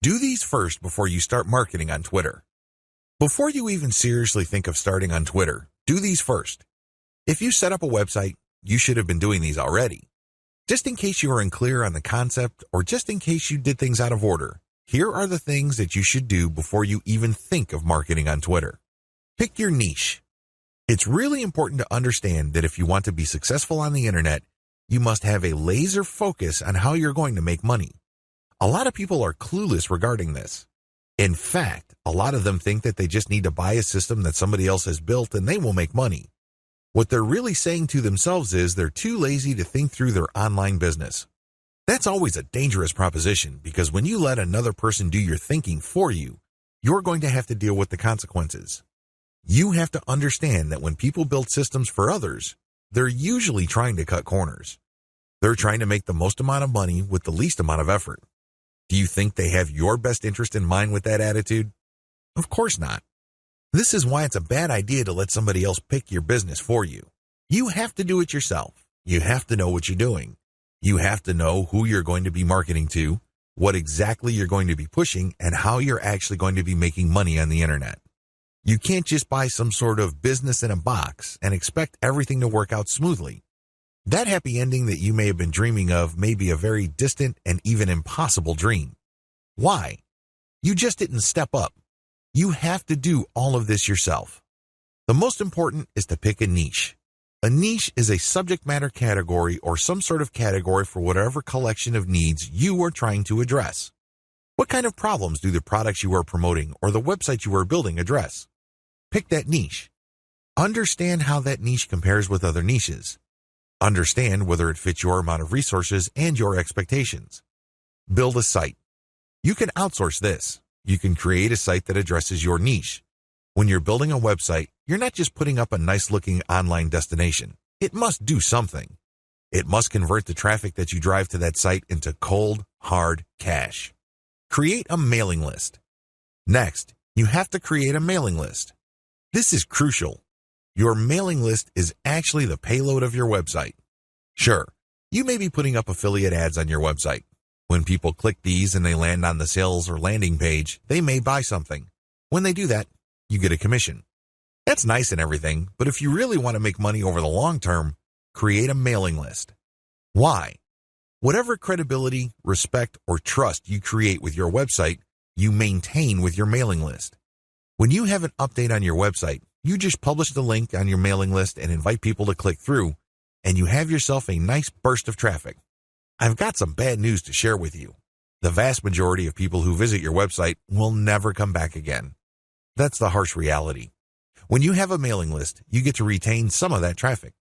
Do these first before you start marketing on Twitter. Before you even seriously think of starting on Twitter, do these first. If you set up a website, you should have been doing these already. Just in case you are unclear on the concept or just in case you did things out of order, here are the things that you should do before you even think of marketing on Twitter. Pick your niche. It's really important to understand that if you want to be successful on the internet, you must have a laser focus on how you're going to make money. A lot of people are clueless regarding this. In fact, a lot of them think that they just need to buy a system that somebody else has built and they will make money. What they're really saying to themselves is they're too lazy to think through their online business. That's always a dangerous proposition because when you let another person do your thinking for you, you're going to have to deal with the consequences. You have to understand that when people build systems for others, they're usually trying to cut corners. They're trying to make the most amount of money with the least amount of effort. Do you think they have your best interest in mind with that attitude? Of course not. This is why it's a bad idea to let somebody else pick your business for you. You have to do it yourself. You have to know what you're doing. You have to know who you're going to be marketing to, what exactly you're going to be pushing, and how you're actually going to be making money on the internet. You can't just buy some sort of business in a box and expect everything to work out smoothly. That happy ending that you may have been dreaming of may be a very distant and even impossible dream. Why? You just didn't step up. You have to do all of this yourself. The most important is to pick a niche. A niche is a subject matter category or some sort of category for whatever collection of needs you are trying to address. What kind of problems do the products you are promoting or the website you are building address? Pick that niche. Understand how that niche compares with other niches. Understand whether it fits your amount of resources and your expectations. Build a site. You can outsource this. You can create a site that addresses your niche. When you're building a website, you're not just putting up a nice-looking online destination. It must do something. It must convert the traffic that you drive to that site into cold, hard cash. Create a mailing list. Next, you have to create a mailing list. This is crucial. Your mailing list is actually the payload of your website. Sure, you may be putting up affiliate ads on your website. When people click these and they land on the sales or landing page, they may buy something. When they do that, you get a commission. That's nice and everything, but if you really want to make money over the long term, create a mailing list. Why? Whatever credibility, respect, or trust you create with your website, you maintain with your mailing list. When you have an update on your website, you just publish the link on your mailing list and invite people to click through, and you have yourself a nice burst of traffic. I've got some bad news to share with you. The vast majority of people who visit your website will never come back again. That's the harsh reality. When you have a mailing list, you get to retain some of that traffic.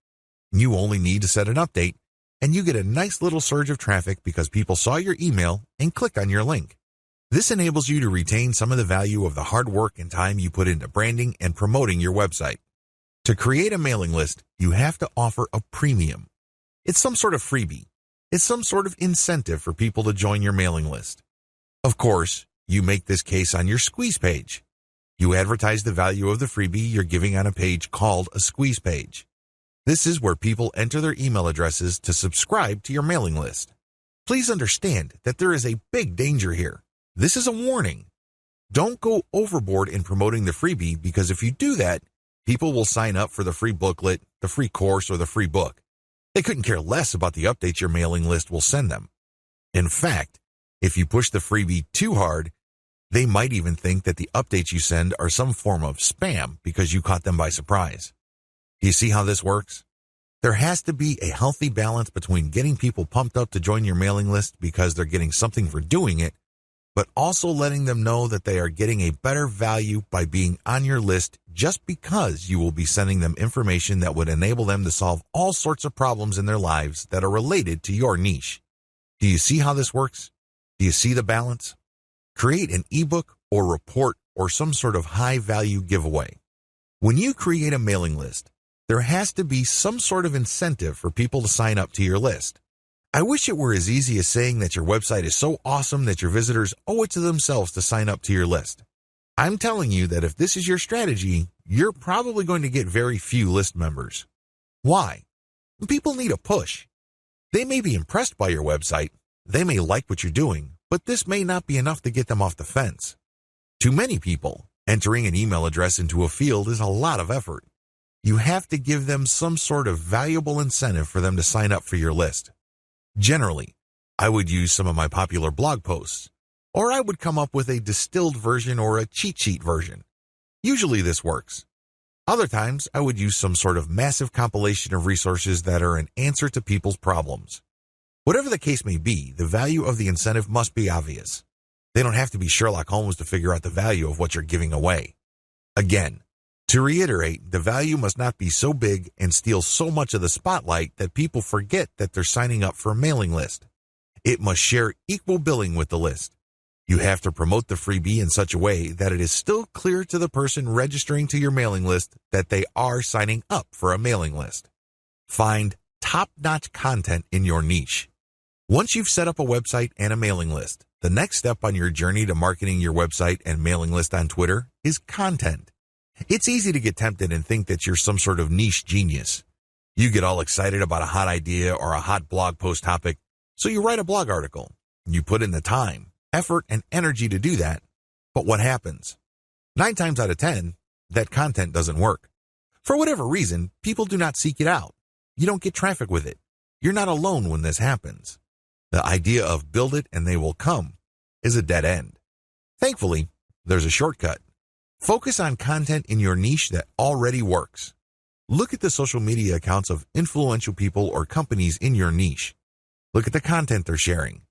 You only need to set an update, and you get a nice little surge of traffic because people saw your email and click on your link. This enables you to retain some of the value of the hard work and time you put into branding and promoting your website. To create a mailing list, you have to offer a premium. It's some sort of freebie. It's some sort of incentive for people to join your mailing list. Of course, you make this case on your squeeze page. You advertise the value of the freebie you're giving on a page called a squeeze page. This is where people enter their email addresses to subscribe to your mailing list. Please understand that there is a big danger here. This is a warning. Don't go overboard in promoting the freebie because if you do that, people will sign up for the free booklet, the free course, or the free book. They couldn't care less about the updates your mailing list will send them. In fact, if you push the freebie too hard, they might even think that the updates you send are some form of spam because you caught them by surprise. Do you see how this works? There has to be a healthy balance between getting people pumped up to join your mailing list because they're getting something for doing it, but also letting them know that they are getting a better value by being on your list just because you will be sending them information that would enable them to solve all sorts of problems in their lives that are related to your niche. Do you see how this works? Do you see the balance? Create an ebook or report or some sort of high-value giveaway. When you create a mailing list, there has to be some sort of incentive for people to sign up to your list. I wish it were as easy as saying that your website is so awesome that your visitors owe it to themselves to sign up to your list. I'm telling you that if this is your strategy, you're probably going to get very few list members. Why? People need a push. They may be impressed by your website, they may like what you're doing, but this may not be enough to get them off the fence. To many people, entering an email address into a field is a lot of effort. You have to give them some sort of valuable incentive for them to sign up for your list. Generally, I would use some of my popular blog posts, or I would come up with a distilled version or a cheat sheet version. Usually this works. Other times, I would use some sort of massive compilation of resources that are an answer to people's problems. Whatever the case may be, the value of the incentive must be obvious. They don't have to be Sherlock Holmes to figure out the value of what you're giving away. Again, to reiterate, the value must not be so big and steal so much of the spotlight that people forget that they're signing up for a mailing list. It must share equal billing with the list. You have to promote the freebie in such a way that it is still clear to the person registering to your mailing list that they are signing up for a mailing list. Find top-notch content in your niche. Once you've set up a website and a mailing list, the next step on your journey to marketing your website and mailing list on Twitter is content. It's easy to get tempted and think that you're some sort of niche genius. You get all excited about a hot idea or a hot blog post topic, so you write a blog article. You put in the time, effort, and energy to do that, but what happens? 9 times out of 10, that content doesn't work. For whatever reason, people do not seek it out. You don't get traffic with it. You're not alone when this happens. The idea of build it and they will come is a dead end. Thankfully, there's a shortcut. Focus on content in your niche that already works. Look at the social media accounts of influential people or companies in your niche. Look at the content they're sharing.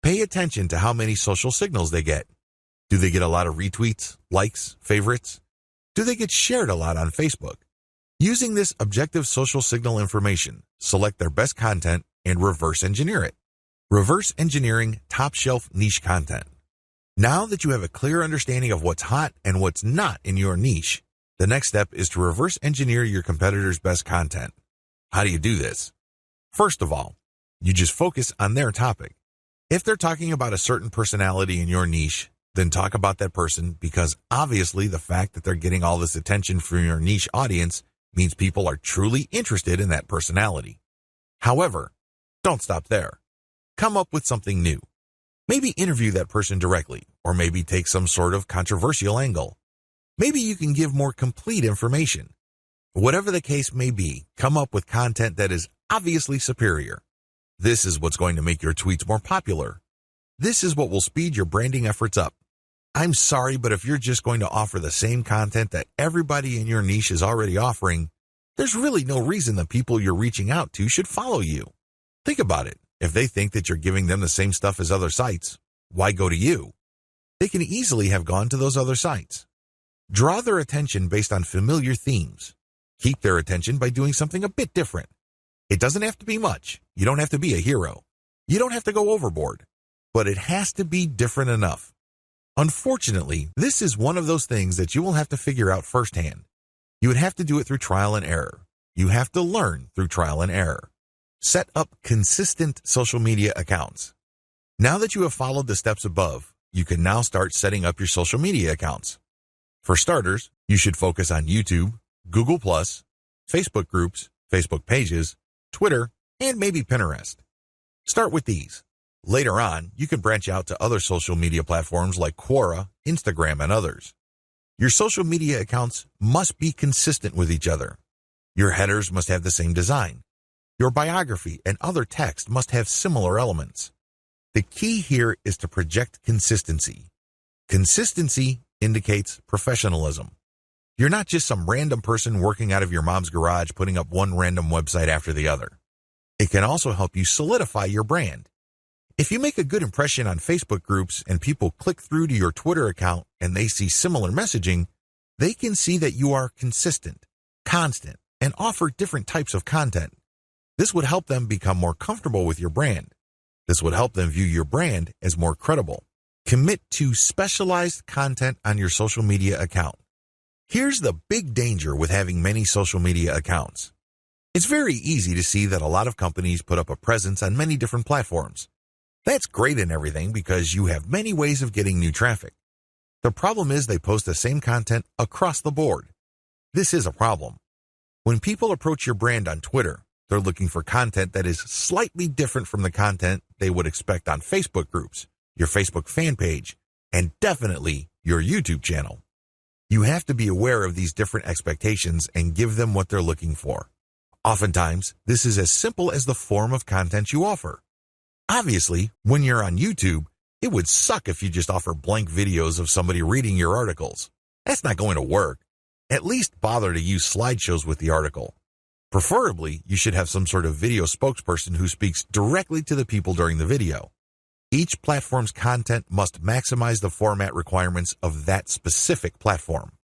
Pay attention to how many social signals they get. Do they get a lot of retweets, likes, favorites? Do they get shared a lot on Facebook? Using this objective social signal information, select their best content and reverse engineer it. Reverse engineering top-shelf niche content. Now that you have a clear understanding of what's hot and what's not in your niche, the next step is to reverse engineer your competitors' best content. How do you do this? First of all, you just focus on their topic. If they're talking about a certain personality in your niche, then talk about that person, because obviously the fact that they're getting all this attention from your niche audience means people are truly interested in that personality. However, don't stop there. Come up with something new. Maybe interview that person directly, or maybe take some sort of controversial angle. Maybe you can give more complete information. Whatever the case may be, come up with content that is obviously superior. This is what's going to make your tweets more popular. This is what will speed your branding efforts up. I'm sorry, but if you're just going to offer the same content that everybody in your niche is already offering, there's really no reason the people you're reaching out to should follow you. Think about it. If they think that you're giving them the same stuff as other sites, why go to you? They can easily have gone to those other sites. Draw their attention based on familiar themes. Keep their attention by doing something a bit different. It doesn't have to be much. You don't have to be a hero. You don't have to go overboard. But it has to be different enough. Unfortunately, this is one of those things that you will have to figure out firsthand. You would have to do it through trial and error. You have to learn through trial and error. Set up consistent social media accounts. Now that you have followed the steps above, you can now start setting up your social media accounts. For starters, you should focus on YouTube, Google+, Facebook groups, Facebook pages, Twitter, and maybe Pinterest. Start with these. Later on, you can branch out to other social media platforms like Quora, Instagram, and others. Your social media accounts must be consistent with each other. Your headers must have the same design. Your biography and other text must have similar elements. The key here is to project consistency. Consistency indicates professionalism. You're not just some random person working out of your mom's garage putting up one random website after the other. It can also help you solidify your brand. If you make a good impression on Facebook groups and people click through to your Twitter account and they see similar messaging, they can see that you are consistent, constant, and offer different types of content. This would help them become more comfortable with your brand. This would help them view your brand as more credible. Commit to specialized content on your social media account. Here's the big danger with having many social media accounts. It's very easy to see that a lot of companies put up a presence on many different platforms. That's great and everything because you have many ways of getting new traffic. The problem is they post the same content across the board. This is a problem. When people approach your brand on Twitter, they're looking for content that is slightly different from the content they would expect on Facebook groups, your Facebook fan page, and definitely your YouTube channel. You have to be aware of these different expectations and give them what they're looking for. Oftentimes, this is as simple as the form of content you offer. Obviously, when you're on YouTube, it would suck if you just offer blank videos of somebody reading your articles. That's not going to work. At least bother to use slideshows with the article. Preferably, you should have some sort of video spokesperson who speaks directly to the people during the video. Each platform's content must maximize the format requirements of that specific platform.